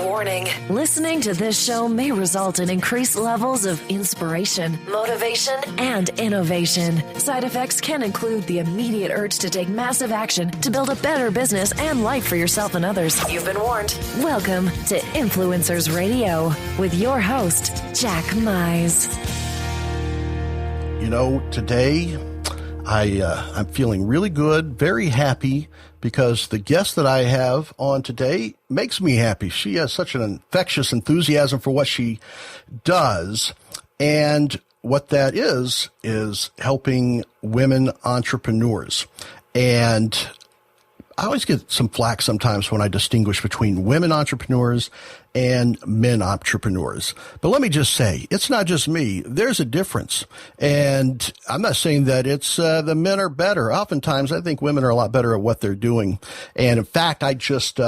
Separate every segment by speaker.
Speaker 1: Warning. Listening to this show may result in increased levels of inspiration, motivation, and innovation. Side effects can include the immediate urge to take massive action to build a better business and life for yourself and others. You've been warned. Welcome to Influencers Radio with your host, Jack Mize.
Speaker 2: You know, today I'm feeling really good, very happy, because the guest that I have on today makes me happy. She has such an infectious enthusiasm for what she does. And what that is helping women entrepreneurs. And I always get some flack sometimes when I distinguish between women entrepreneurs and men entrepreneurs. But let me just say, it's not just me. There's a difference. And I'm not saying that it's the men are better. Oftentimes, I think women are a lot better at what they're doing. And in fact, I just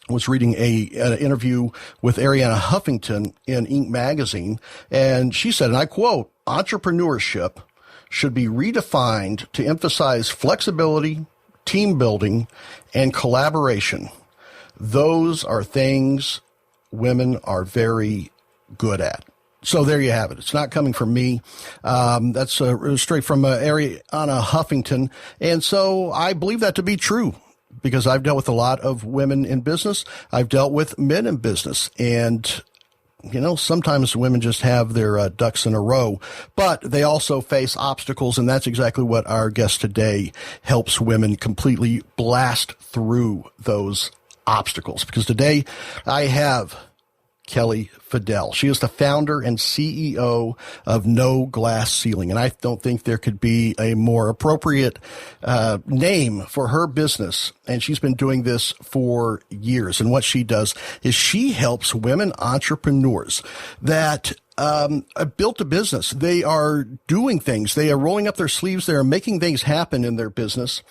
Speaker 2: was reading an interview with Arianna Huffington in Inc. magazine. And she said, and I quote, "Entrepreneurship should be redefined to emphasize flexibility, team building, and collaboration. Those are things women are very good at." So there you have it. It's not coming from me. That's straight from Arianna Huffington. And so I believe that to be true, because I've dealt with a lot of women in business. I've dealt with men in business. And you know, sometimes women just have their ducks in a row, but they also face obstacles, and that's exactly what our guest today helps women completely blast through those obstacles. Because today I have Kelly Fidel. She is the founder and CEO of No Glass Ceiling, and I don't think there could be a more appropriate name for her business. And she's been doing this for years. And what she does is she helps women entrepreneurs that built a business. They are doing things. They are rolling up their sleeves. They are making things happen in their business.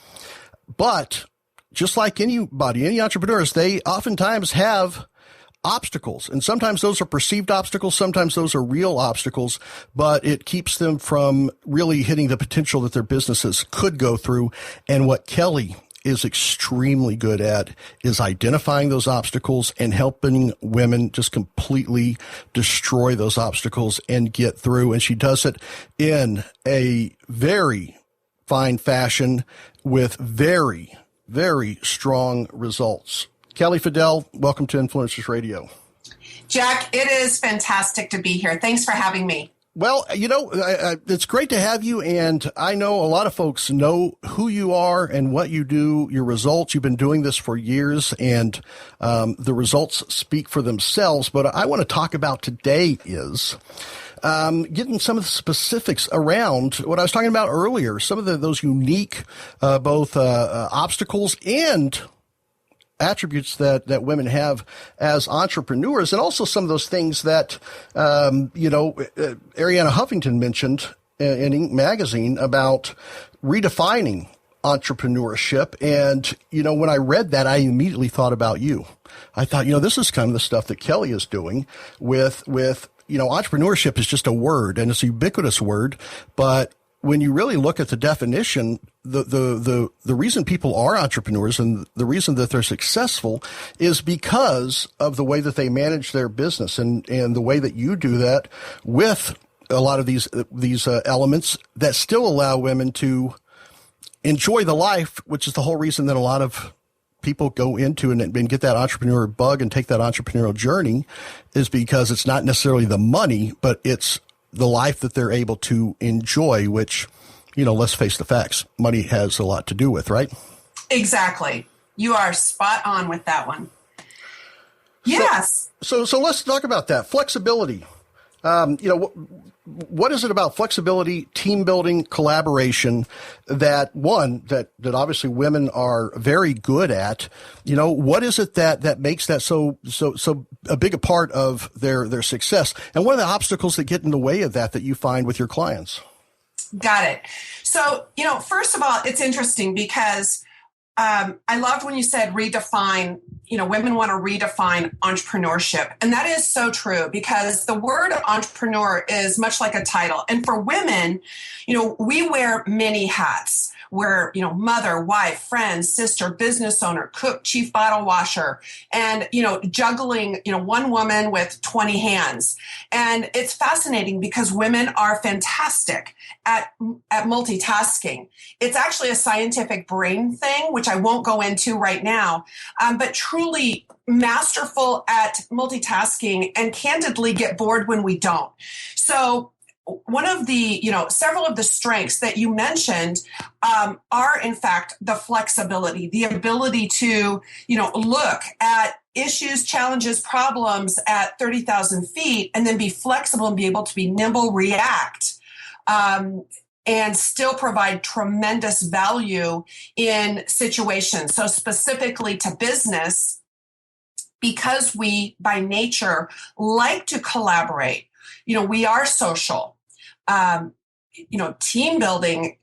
Speaker 2: But just like anybody, any entrepreneurs, they oftentimes have obstacles. And sometimes those are perceived obstacles. Sometimes those are real obstacles, but it keeps them from really hitting the potential that their businesses could go through. And what Kelly is extremely good at is identifying those obstacles and helping women just completely destroy those obstacles and get through. And she does it in a very fine fashion with very, very strong results. Kelly Fidel, welcome to Influencers Radio.
Speaker 3: Jack, it is fantastic to be here. Thanks for having me.
Speaker 2: Well, you know, it's great to have you, and I know a lot of folks know who you are and what you do, your results. You've been doing this for years, and the results speak for themselves. But I want to talk about today is getting some of the specifics around what I was talking about earlier, some of those unique both obstacles and attributes that women have as entrepreneurs, and also some of those things that, Arianna Huffington mentioned in Inc. magazine about redefining entrepreneurship. And, you know, when I read that, I immediately thought about you. I thought, this is kind of the stuff that Kelly is doing with, entrepreneurship is just a word, and it's a ubiquitous word, but when you really look at the definition, the reason people are entrepreneurs and the reason that they're successful is because of the way that they manage their business, and the way that you do that with a lot of these elements that still allow women to enjoy the life, which is the whole reason that a lot of people go into and get that entrepreneur bug and take that entrepreneurial journey, is because it's not necessarily the money, but it's the life that they're able to enjoy, which, let's face the facts, money has a lot to do with, right?
Speaker 3: Exactly. You are spot on with that one. Yes.
Speaker 2: So let's talk about that. Flexibility. What is it about flexibility, team building, collaboration that obviously women are very good at? What is it that makes that so a big a part of their success? And what are the obstacles that get in the way of that you find with your clients?
Speaker 3: Got it. So, first of all, it's interesting because I loved when you said redefine, women want to redefine entrepreneurship. And that is so true, because the word entrepreneur is much like a title. And for women, we wear many hats. We're, mother, wife, friend, sister, business owner, cook, chief bottle washer, and, juggling, one woman with 20 hands. And it's fascinating because women are fantastic at multitasking. It's actually a scientific brain thing, which I won't go into right now, but truly masterful at multitasking and candidly get bored when we don't. So one of the, several of the strengths that you mentioned are, in fact, the flexibility, the ability to, look at issues, challenges, problems at 30,000 feet and then be flexible and be able to be nimble, react, and still provide tremendous value in situations. So specifically to business, because we, by nature, like to collaborate, we are social. Team building,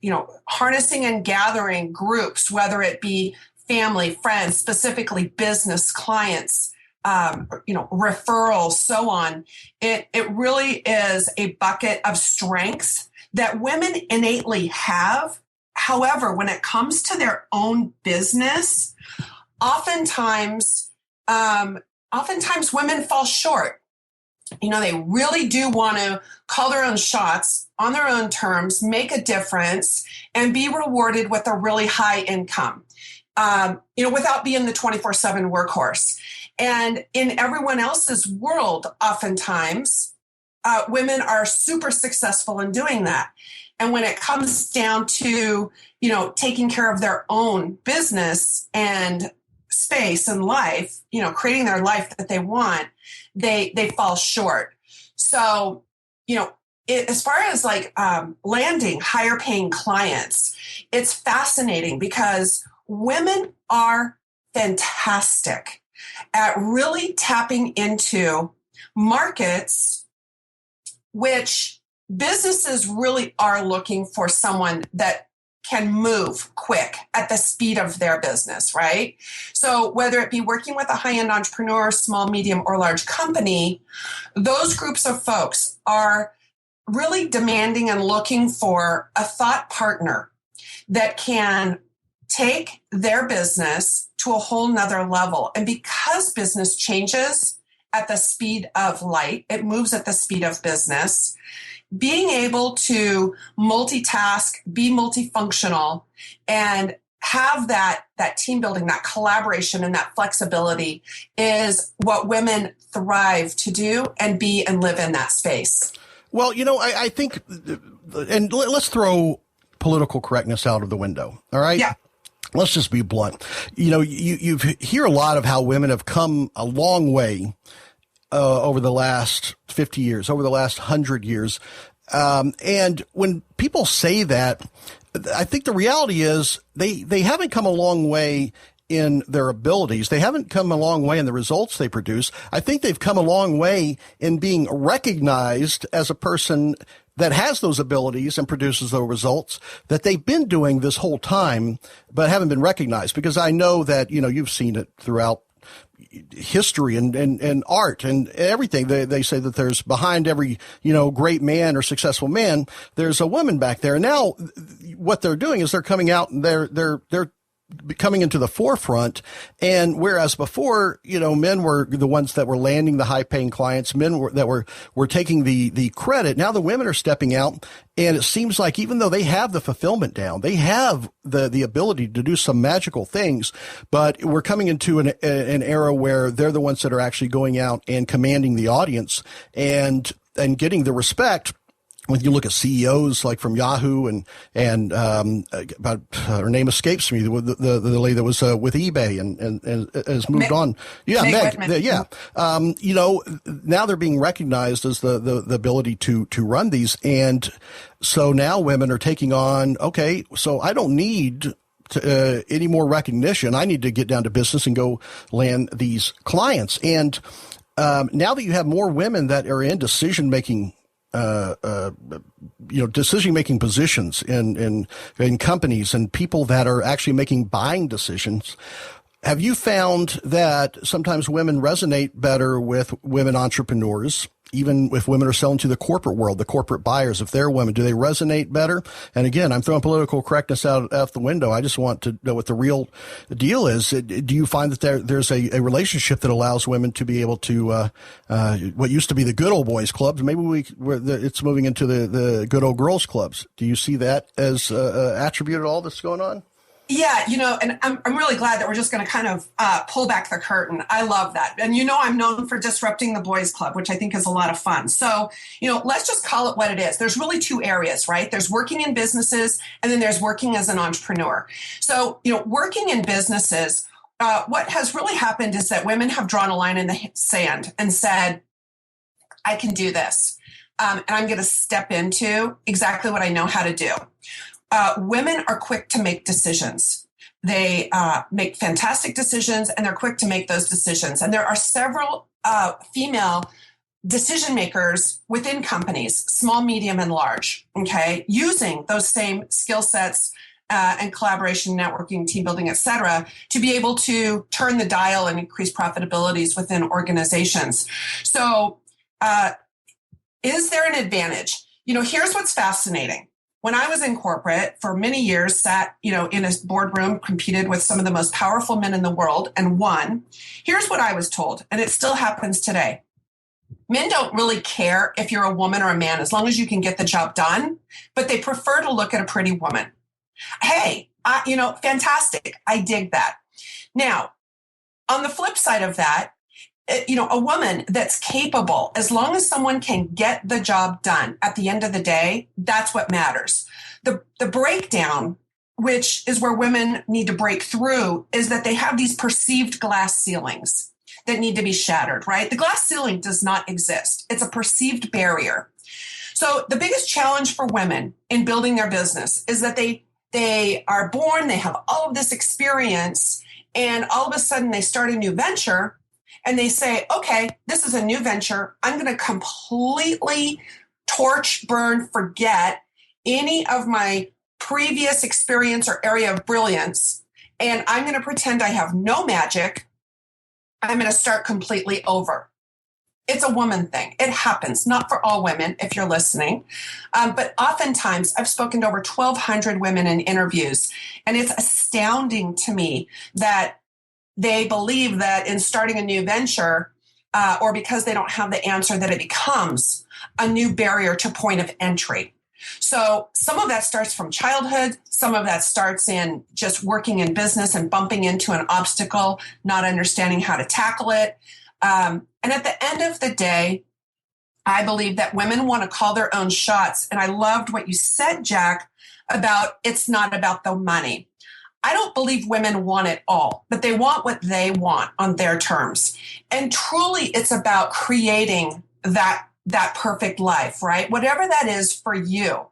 Speaker 3: harnessing and gathering groups, whether it be family, friends, specifically business clients, referrals, so on. It really is a bucket of strengths that women innately have. However, when it comes to their own business, oftentimes women fall short. They really do want to call their own shots on their own terms, make a difference, and be rewarded with a really high income, without being the 24/7 workhorse. And in everyone else's world, oftentimes, women are super successful in doing that. And when it comes down to, taking care of their own business and space and life, creating their life that they want, they fall short. So, as far as landing higher paying clients, it's fascinating because women are fantastic at really tapping into markets which businesses really are looking for someone that can move quick at the speed of their business, right? So whether it be working with a high-end entrepreneur, small, medium, or large company, those groups of folks are really demanding and looking for a thought partner that can take their business to a whole nother level. And because business changes at the speed of light, it moves at the speed of business, being able to multitask, be multifunctional, and have that team building, that collaboration, and that flexibility is what women thrive to do and be and live in that space.
Speaker 2: Well, I think, and let's throw political correctness out of the window. All right.
Speaker 3: Yeah.
Speaker 2: Let's just be blunt. You hear a lot of how women have come a long way over the last 50 years, over the last 100 years. And when people say that, I think the reality is they haven't come a long way in their abilities. They haven't come a long way in the results they produce. I think they've come a long way in being recognized as a person that has those abilities and produces those results that they've been doing this whole time, but haven't been recognized. Because I know that, you've seen it throughout history and art and everything. They say that there's behind every, great man or successful man, there's a woman back there. And now what they're doing is they're coming out and they're coming into the forefront. And whereas before, men were the ones that were landing the high paying clients, men were taking the credit. Now the women are stepping out, and it seems like even though they have the fulfillment down, they have the ability to do some magical things, but we're coming into an era where they're the ones that are actually going out and commanding the audience and getting the respect. When you look at CEOs like from Yahoo and about her name escapes me, the lady that was with eBay and has moved on. Yeah, Meg. Yeah. Now they're being recognized as the ability to run these, and so now women are taking on. Okay, so I don't need any more recognition. I need to get down to business and go land these clients. And now that you have more women that are in decision making decision-making positions in companies and people that are actually making buying decisions. Have you found that sometimes women resonate better with women entrepreneurs, even if women are selling to the corporate world, the corporate buyers, if they're women, do they resonate better? And again, I'm throwing political correctness out the window. I just want to know what the real deal is. Do you find that there's a relationship that allows women to be able to, what used to be the good old boys clubs, maybe it's moving into the good old girls clubs. Do you see that as attribute at all that's going on?
Speaker 3: Yeah, and I'm really glad that we're just going to kind of pull back the curtain. I love that. And I'm known for disrupting the boys club, which I think is a lot of fun. So, let's just call it what it is. There's really two areas, right? There's working in businesses, and then there's working as an entrepreneur. So, working in businesses, what has really happened is that women have drawn a line in the sand and said, I can do this. And I'm going to step into exactly what I know how to do. Women are quick to make decisions. They make fantastic decisions, and they're quick to make those decisions. And there are several female decision makers within companies, small, medium, and large, okay, using those same skill sets and collaboration, networking, team building, et cetera, to be able to turn the dial and increase profitabilities within organizations. So is there an advantage? Here's what's fascinating. When I was in corporate for many years, sat, in a boardroom, competed with some of the most powerful men in the world and won. Here's what I was told, and it still happens today. Men don't really care if you're a woman or a man, as long as you can get the job done, but they prefer to look at a pretty woman. Hey, fantastic. I dig that. Now, on the flip side of that, a woman that's capable, as long as someone can get the job done at the end of the day, that's what matters. The breakdown, which is where women need to break through, is that they have these perceived glass ceilings that need to be shattered, right? The glass ceiling does not exist. It's a perceived barrier. So the biggest challenge for women in building their business is that they are born, they have all of this experience, and all of a sudden they start a new venture. And they say, okay, this is a new venture. I'm going to completely torch, burn, forget any of my previous experience or area of brilliance. And I'm going to pretend I have no magic. I'm going to start completely over. It's a woman thing. It happens, not for all women, if you're listening. But oftentimes, I've spoken to over 1,200 women in interviews, and it's astounding to me that they believe that in starting a new venture, or because they don't have the answer, that it becomes a new barrier to point of entry. So some of that starts from childhood. Some of that starts in just working in business and bumping into an obstacle, not understanding how to tackle it. And at the end of the day, I believe that women want to call their own shots. And I loved what you said, Jack, about it's not about the money. I don't believe women want it all, but they want what they want on their terms. And truly, it's about creating that perfect life, right? Whatever that is for you,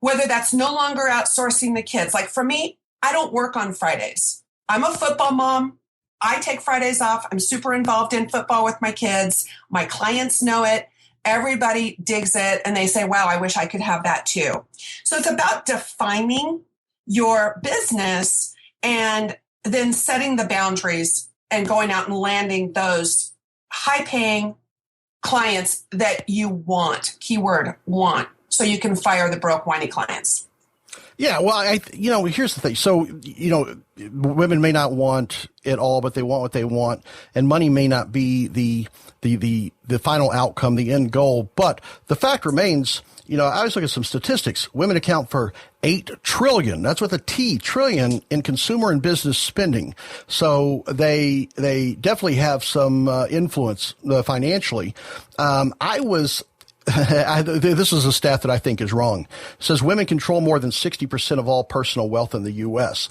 Speaker 3: whether that's no longer outsourcing the kids. Like for me, I don't work on Fridays. I'm a football mom. I take Fridays off. I'm super involved in football with my kids. My clients know it. Everybody digs it. And they say, wow, I wish I could have that too. So it's about defining your business and then setting the boundaries and going out and landing those high-paying clients that you want, keyword want, so you can fire the broke, whiny clients.
Speaker 2: Yeah, well, here's the thing. So, women may not want it all, but they want what they want, and money may not be the final outcome, the end goal. But the fact remains, I was looking at some statistics. Women account for $8 trillion. That's with a T, trillion in consumer and business spending. So they definitely have some influence financially. This is a stat that I think is wrong. It says women control more than 60% of all personal wealth in the U.S.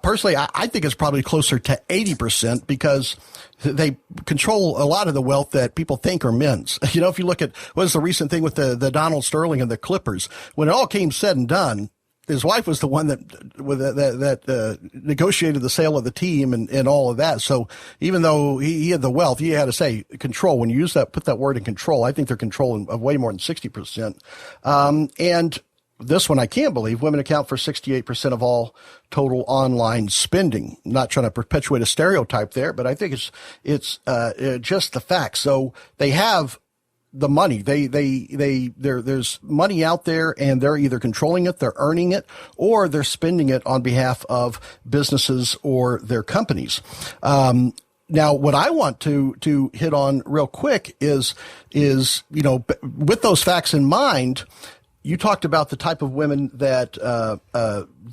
Speaker 2: Personally, I think it's probably closer to 80% because they control a lot of the wealth that people think are men's. If you look at what is the recent thing with the Donald Sterling and the Clippers, when it all came said and done, his wife was the one that negotiated the sale of the team and all of that. So even though he had the wealth, he had to say control. When you put that word in control, I think they're controlling of way more than 60%. And this one I can't believe, women account for 68% of all total online spending. I'm not trying to perpetuate a stereotype there, but I think it's just the fact. So they have the money. There's money out there, and they're either controlling it, they're earning it, or they're spending it on behalf of businesses or their companies. Now, what I want to hit on real quick is, with those facts in mind, you talked about the type of women that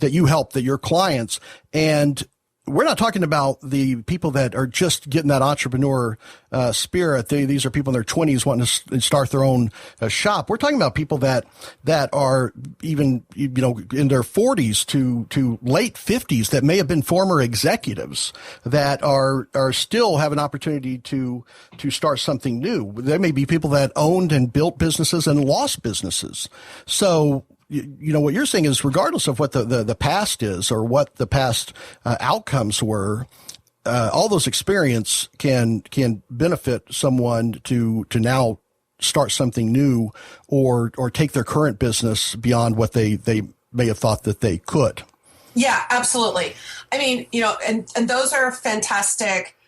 Speaker 2: you help, that your clients, and we're not talking about the people that are just getting that entrepreneur spirit. These are people in their 20s wanting to start their own shop. We're talking about people that are even in their 40s to late 50s that may have been former executives that are still have an opportunity to start something new. There may be people that owned and built businesses and lost businesses. So what you're saying is, regardless of what the past is or what the past outcomes were, all those experience can benefit someone to now start something new or take their current business beyond what they may have thought that they could.
Speaker 3: Yeah, absolutely. I mean, and those are fantastic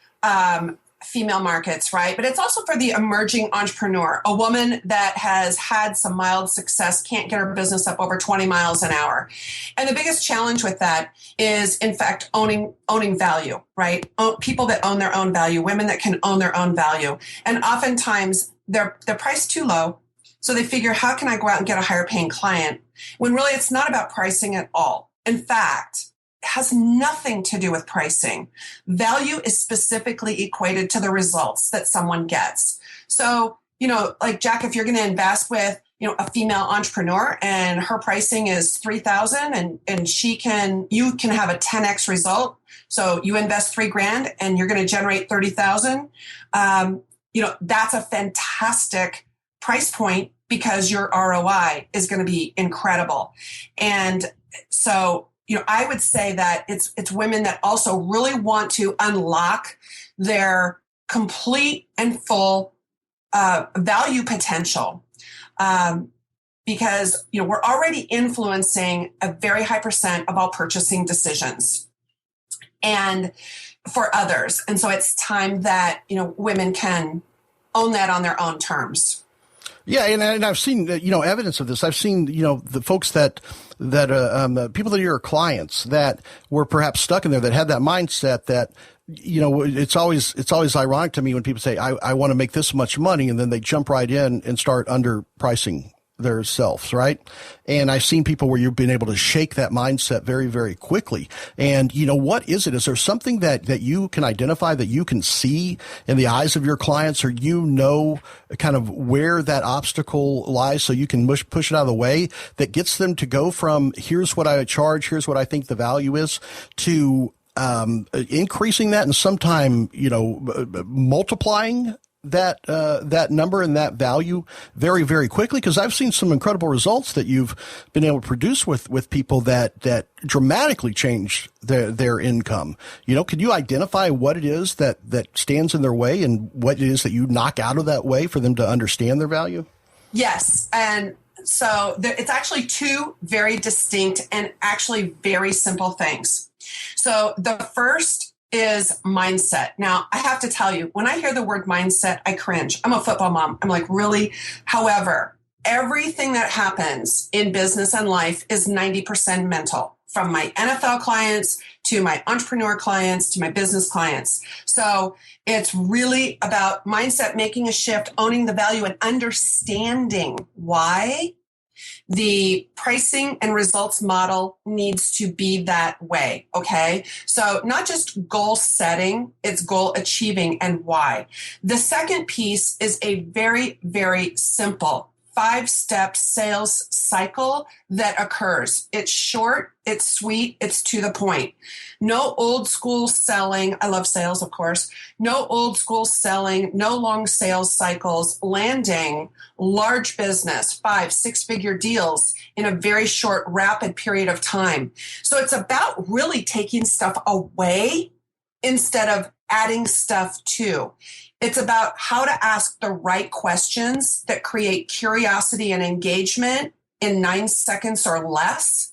Speaker 3: female markets, right? But it's also for the emerging entrepreneur, a woman that has had some mild success, can't get her business up over 20 miles an hour. And the biggest challenge with that is, in fact, owning value, right? People that own their own value, women that can own their own value. And oftentimes they're priced too low. So they figure, how can I go out and get a higher paying client? When really it's not about pricing at all. In fact, has nothing to do with pricing. Value is specifically equated to the results that someone gets. So, like Jack, if you're going to invest with, a female entrepreneur and her pricing is $3,000 and you can have a 10x result. So you invest $3,000 and you're going to generate $30,000. That's a fantastic price point because your ROI is going to be incredible. And so, I would say that it's women that also really want to unlock their complete and full value potential, because we're already influencing a very high percent of all purchasing decisions, and for others. And so it's time that women can own that on their own terms.
Speaker 2: Yeah, and I've seen evidence of this. I've seen the folks that people that are your clients that were perhaps stuck in there, that had that mindset that it's always ironic to me when people say I want to make this much money, and then they jump right in and start underpricing their selves, right? And I've seen people where you've been able to shake that mindset very, very quickly. And what is it? Is there something that you can identify, that you can see in the eyes of your clients, or kind of where that obstacle lies so you can push it out of the way, that gets them to go from here's what I charge, here's what I think the value is, to increasing that and sometime multiplying that number and that value very, very quickly? Because I've seen some incredible results that you've been able to produce with people that dramatically change their income. Could you identify what it is that stands in their way and what it is that you knock out of that way for them to understand their value?
Speaker 3: Yes. And so it's actually two very distinct and actually very simple things. So the first is mindset. Now, I have to tell you, when I hear the word mindset, I cringe. I'm a football mom. I'm like, really? However, everything that happens in business and life is 90% mental, from my NFL clients to my entrepreneur clients to my business clients. So it's really about mindset, making a shift, owning the value, and understanding why the pricing and results model needs to be that way. Okay. So not just goal setting, it's goal achieving and why. The second piece is a very, very simple 5-step sales cycle that occurs. It's short, it's sweet, it's to the point. No old school selling. I love sales, of course. No old school selling, no long sales cycles, landing large business, 5-6-figure deals in a very short, rapid period of time. So it's about really taking stuff away instead of adding stuff to. It's about how to ask the right questions that create curiosity and engagement in 9 seconds or less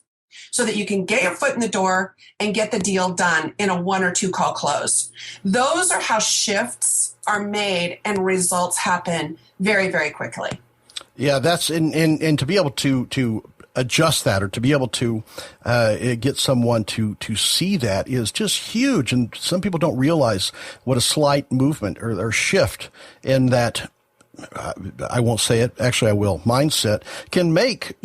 Speaker 3: so that you can get your foot in the door and get the deal done in a 1 or 2 call close. Those are how shifts are made and results happen very, very quickly.
Speaker 2: Yeah, that's and to be able to adjust that, or to be able to get someone to see that, is just huge. And some people don't realize what a slight movement or shift in that, I won't say it, actually I will, mindset can make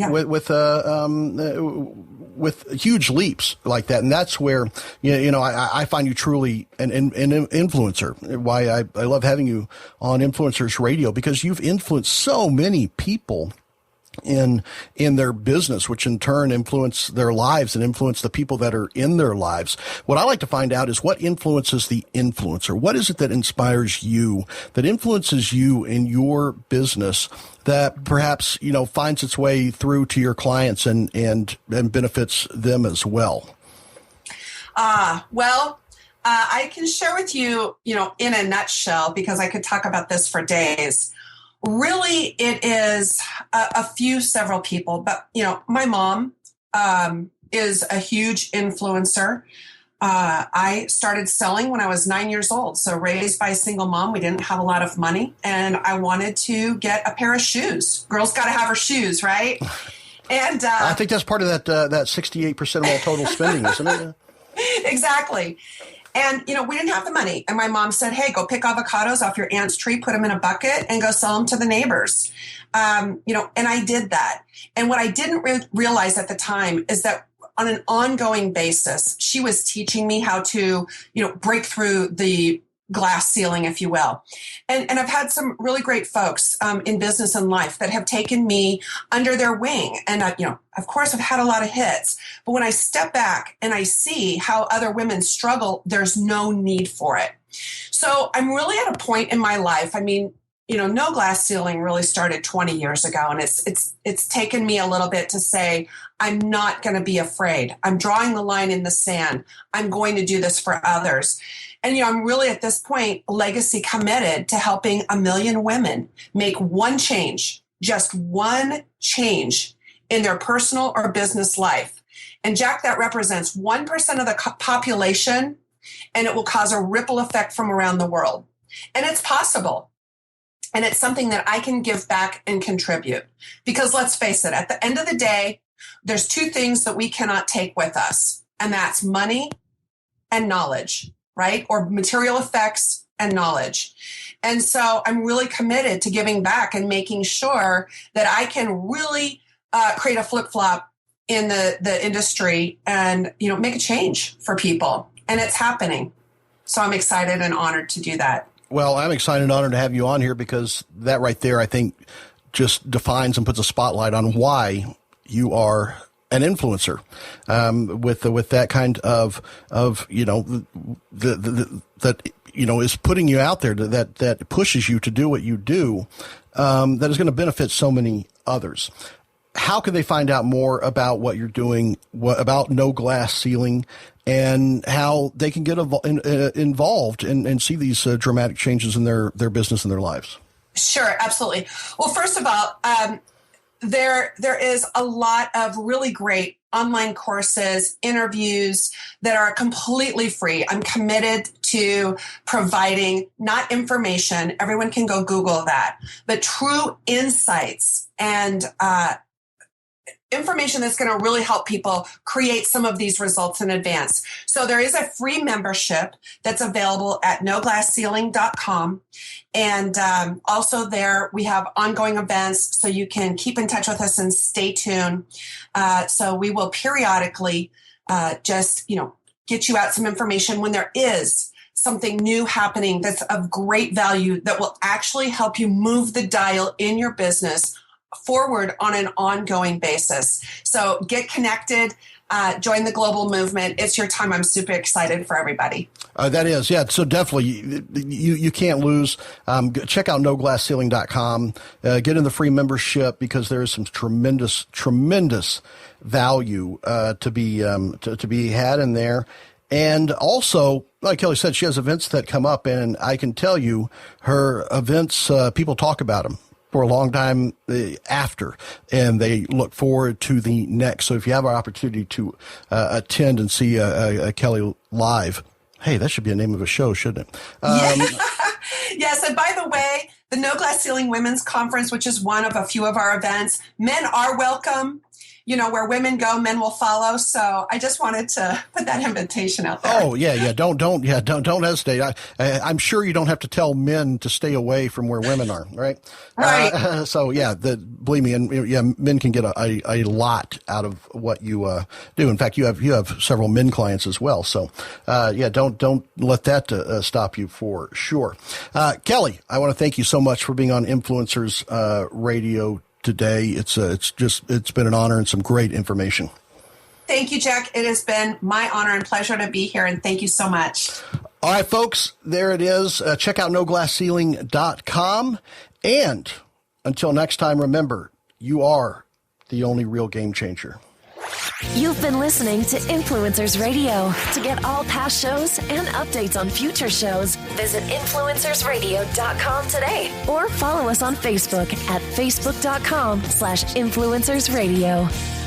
Speaker 2: with huge leaps like that. And that's where, I find you truly an influencer. Why I love having you on Influencers Radio, because you've influenced so many people in their business, which in turn influence their lives and influence the people that are in their lives. What I like to find out is what influences the influencer. What is it that inspires you, that influences you in your business, that perhaps, finds its way through to your clients and benefits them as well?
Speaker 3: I can share with you, in a nutshell, because I could talk about this for days. Really, it is several people, but, my mom is a huge influencer. I started selling when I was 9 years old. So raised by a single mom, we didn't have a lot of money, and I wanted to get a pair of shoes. Girl's got to have her shoes, right? And
Speaker 2: I think that's part of that 68% of all total spending, isn't it?
Speaker 3: Exactly. And, we didn't have the money. And my mom said, hey, go pick avocados off your aunt's tree, put them in a bucket, and go sell them to the neighbors. And I did that. And what I didn't realize at the time is that on an ongoing basis, she was teaching me how to, break through the glass ceiling, if you will. And I've had some really great folks in business and life that have taken me under their wing. And, of course, I've had a lot of hits. But when I step back and I see how other women struggle, there's no need for it. So I'm really at a point in my life. I mean, no glass ceiling really started 20 years ago. And it's taken me a little bit to say, I'm not going to be afraid. I'm drawing the line in the sand. I'm going to do this for others. And, I'm really at this point legacy committed to helping 1 million women make one change, just one change in their personal or business life. And Jack, that represents 1% of the population, and it will cause a ripple effect from around the world. And it's possible. And it's something that I can give back and contribute. Because let's face it, at the end of the day, there's 2 things that we cannot take with us, and that's money and knowledge, right? Or material effects and knowledge. And so I'm really committed to giving back and making sure that I can really create a flip-flop in the industry and, make a change for people. And it's happening. So I'm excited and honored to do that.
Speaker 2: Well, I'm excited and honored to have you on here, because that right there, I think, just defines and puts a spotlight on why you are an influencer, with that kind of that is putting you out there, that pushes you to do what you do, that is going to benefit so many others. How can they find out more about what you're doing, about No Glass Ceiling, and how they can get involved and see these dramatic changes in their business and their lives?
Speaker 3: Sure, absolutely. Well, first of all, there is a lot of really great online courses, interviews that are completely free. I'm committed to providing not information. Everyone can go Google that, but true insights and information that's going to really help people create some of these results in advance. So there is a free membership that's available at noglassceiling.com. And also there we have ongoing events, so you can keep in touch with us and stay tuned. So we will periodically get you out some information when there is something new happening that's of great value that will actually help you move the dial in your business forward on an ongoing basis. So get connected, join the global movement. It's your time. I'm super excited for everybody.
Speaker 2: That is, yeah. So definitely, you can't lose. Check out noglassceiling.com. Get in the free membership because there is some tremendous value to be had in there. And also, like Kelly said, she has events that come up, and I can tell you, her events, people talk about them for a long time after, and they look forward to the next. So if you have an opportunity to attend and see Kelly live, hey, that should be a name of a show, shouldn't it?
Speaker 3: Yes, and by the way, the No Glass Ceiling Women's Conference, which is one of a few of our events, men are welcome. You know, where women go, men will follow. So I just wanted to put that invitation out there.
Speaker 2: Oh, yeah. Don't hesitate. I'm sure you don't have to tell men to stay away from where women are, right?
Speaker 3: Right.
Speaker 2: So yeah, believe me, and yeah, men can get a lot out of what you do. In fact, you have several men clients as well. So yeah, don't let that stop you for sure. Kelly, I want to thank you so much for being on Influencers Radio today. It's been an honor and some great information.
Speaker 3: Thank you, Jack. It has been my honor and pleasure to be here, and thank you so much.
Speaker 2: All right, folks, there it is. Check out noglassceiling.com. And until next time, remember, you are the only real game changer.
Speaker 1: You've been listening to Influencers Radio. To get all past shows and updates on future shows, visit influencersradio.com today or follow us on Facebook at facebook.com/influencersradio.